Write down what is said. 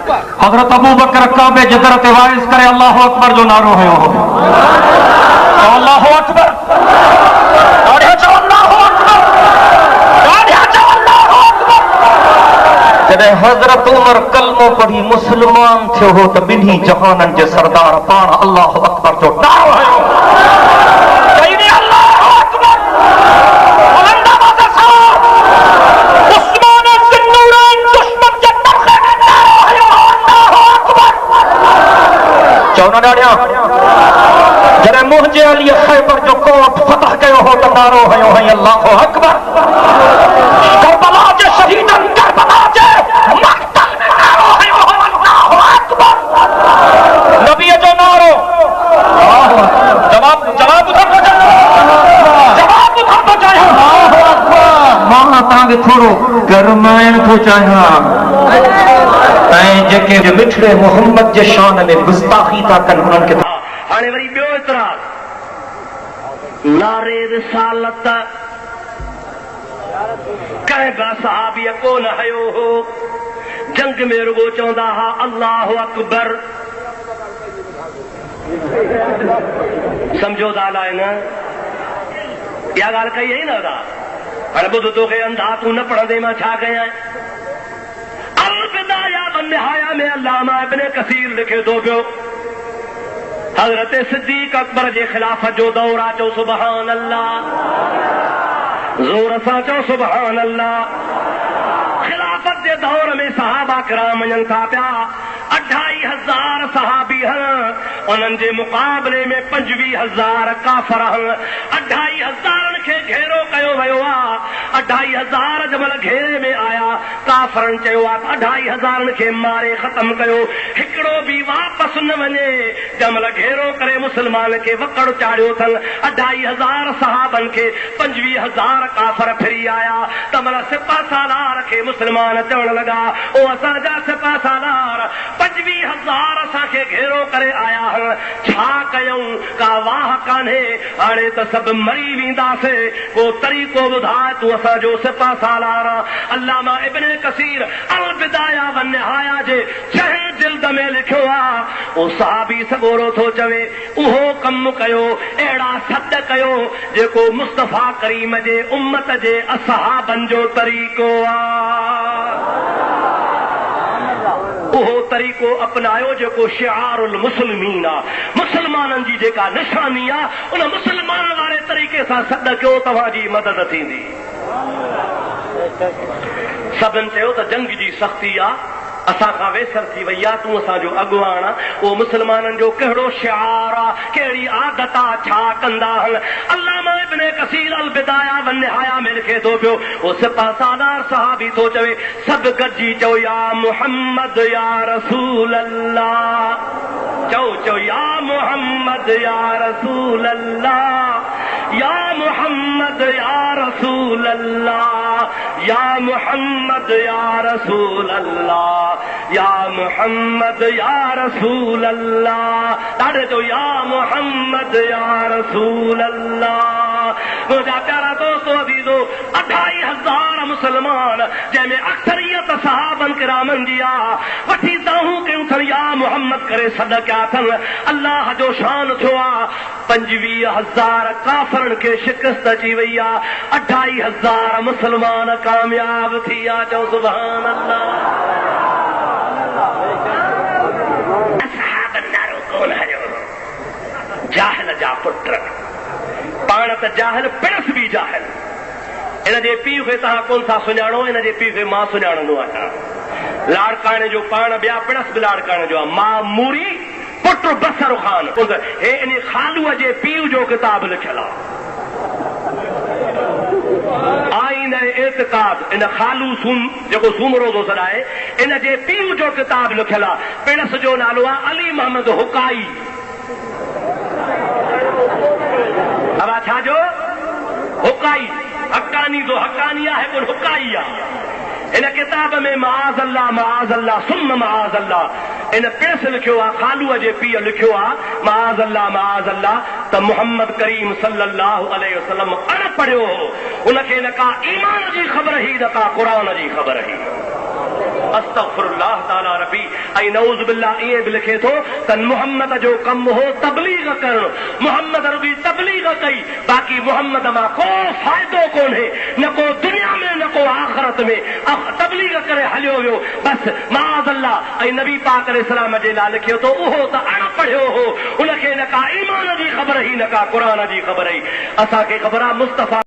हजरत अबू बकर काबे जदरत वाइस करे अल्लाह अकबर जो नारो है अल्लाह अकबर जॾहिं हज़रत उमर कलमो पढ़ी मुस्लमान थियो हो त ॿिन्ही जहाननि जे सरदार पाण अल्लाह अकबर जो नारो हयो जॾहिं मुंहिंजे अली खैबर जो कोट फतह कयो हो त नारो हयो है अल्लाह अकबर करबला जे शहीदनि करबला जे मक़तल में नारो हयो है अल्लाह अकबर नबी जो नारो जवाब ॿुधण थो चाहियां मां तव्हांखे थोरो गरमाइण थो चाहियां ऐं जेके मिठड़े मोहम्मद जे शान में गुस्ताखी था कनि उन्हनि खे हाणे वरी ॿियो एतिराज़ नारे रिसालत कंहिं बि सहाबीअ कोन हयो हो जंग में रुगो चवंदा हा अल्लाह अकबर सम्झो था अलाए न इहा ॻाल्हि कई आहे न दादा हाणे ॿुध तोखे अंधा तूं न पढ़ंदे मां छा कयां अलविदाया वन्निहाया में अल्लामा इब्न कसीर लिखे थो पियो हज़रत सिद्दीक़ अकबर जे ख़िलाफ़त जो दौर आहे चओ सुभान अल्लाह ज़ोर सां चओ सुभान अल्लाह ख़िलाफ़त जे दौर में सहाबा किराम वञनि था पिया 2500 सहाबी उन्हनि जे मुक़ाबले में 25,000 काफ़िर 2500 खे घेरो कयो वियो आहे 2500 जमल घेरे में आया काफ़िरनि चयो आहे 2500 खे मारे ख़तम कयो हिकिड़ो बि वापसि न वञे जमल घेरो करे मुस्लमान खे वकड़ चाढ़ियो अथनि 2500 सहाबनि खे 25,000 काफ़िर फिरी आया तमल सिपा सालार खे मुस्लमान चवण लॻा ओ असांजा सिपा सालार 25,000 असांखे घेरो करे आया छा कयूं का वाह कान्हे हाणे त सभु मरी वेंदासीं को तरीक़ो ॿुधाए तूं असांजो सिपा सालार अल्लामा इब्न कसीर अलविदाया वन्निहाया जे 6 जिल्द में लिखियो आहे ओ सहाबी सगोरो थो चवे उहो कमु कयो अहिड़ा सद कयो जेको मुस्तफ़ा करीम जे उम्मत जे असहाबनि जो तरीक़ो आहे उहो तरीक़ो अपनायो जेको शिआरुल मुस्लिमीन आहे मुस्लमाननि जी जेका निशानी आहे उन मुस्लमान वारे तरीक़े सां सॾ कयो तव्हांजी मदद थींदी सभिनि चयो त जंग जी सख़्ती आहे असां खां वेसर थी वई आहे तूं असांजो अॻुवान उहो मुस्लमाननि जो कहिड़ो शिआर आहे कहिड़ी आदत आहे छा कंदा अल्लामा इब्न कसीर अलविदाया वन्निहाया में लिखे थो पियो उहो सिपा सालार सहाबी थो चवे सभु गॾिजी चओ या मुहम्मद या रसूल अल्लाह चओ या मुहम्मद या रसूल अल्लाह या मुहम्मद या रसूल अल्लाह या मुहम्मद या रसूल अल्लाह या मुहम्मद या रसूल अल्लाह ॾाढे चओ या मुहम्मद या रसूल अल्लाह मुंहिंजा प्यारा दोस्तो अज़ीज़ो 2500 मुस्लमान जंहिंमें अक्सरियत सहाबन किरामन जी आहे वठी दाहूं कयूं अथनि या मुहम्मद करे सॾ कया अथनि अल्लाह जो शान थियो आहे 25,000 काफ़िरनि खे शिकस्त अची वई आहे 25,000 मुस्लमान कामयाब थी विया चओ सुभान अल्लाह जाहिल जा पुट पाण त जाहिल पिणस बि जाहिल इन जे पीउ खे तव्हां कोन था सुञाणो इन जे पीउ खे मां सुञाणंदो आहियां लाड़काणे जो पाण ॿिया पिणस बि लाड़काणे जो आहे मां मूरी पुट बसर ख़ान हे इन ख़ालूअ जे पीउ जो किताब लिखियल आहे आइन एतिक़ाद इन ख़ालू जेको सूमरो थो सॾाए इन जे पीउ जो किताब लिखियल आहे पिणस जो नालो आहे अली मोहम्मद हुकाई अब छा जो हुकाई हकानी जो हकानी आहे कोन हुकाई आहे इन किताब में माज़ अल्लाह सुम माज़ अल्लाह इन पिणस लिखियो आहे ख़ालूअ जे पीउ लिखियो आहे माज़ अल्लाह त मुहम्मद करीम सल्लल्लाहु अलैहि वसल्लम अण पढ़ियो हो उनखे न का ईमान जी ख़बर ही न का क़ुरान जी ख़बर ही अस्तग़फिरुल्लाह ताला रबी ऐं नऊज़ बिल्लाह ईअं बि लिखे थो त मुहम्मद जो कमु हो तबलीग करणु। मुहम्मद रुॻी तबलीग कई, बाक़ी मुहम्मद मां को फ़ाइदो कोन्हे, न को दुनिया में न को आख़िरत में। तबलीग करे हलियो वियो बसि माज़ अल्लाह। ऐं नबी पाक अलैहिस्सलाम जे लाइ लिखियो तो उहो त अणपढ़ियो हो, उनखे न का ईमान जी ख़बर हुई न का क़ुर जी ख़बर हुई। असांखे ख़बर आहे मुस्तफ़ा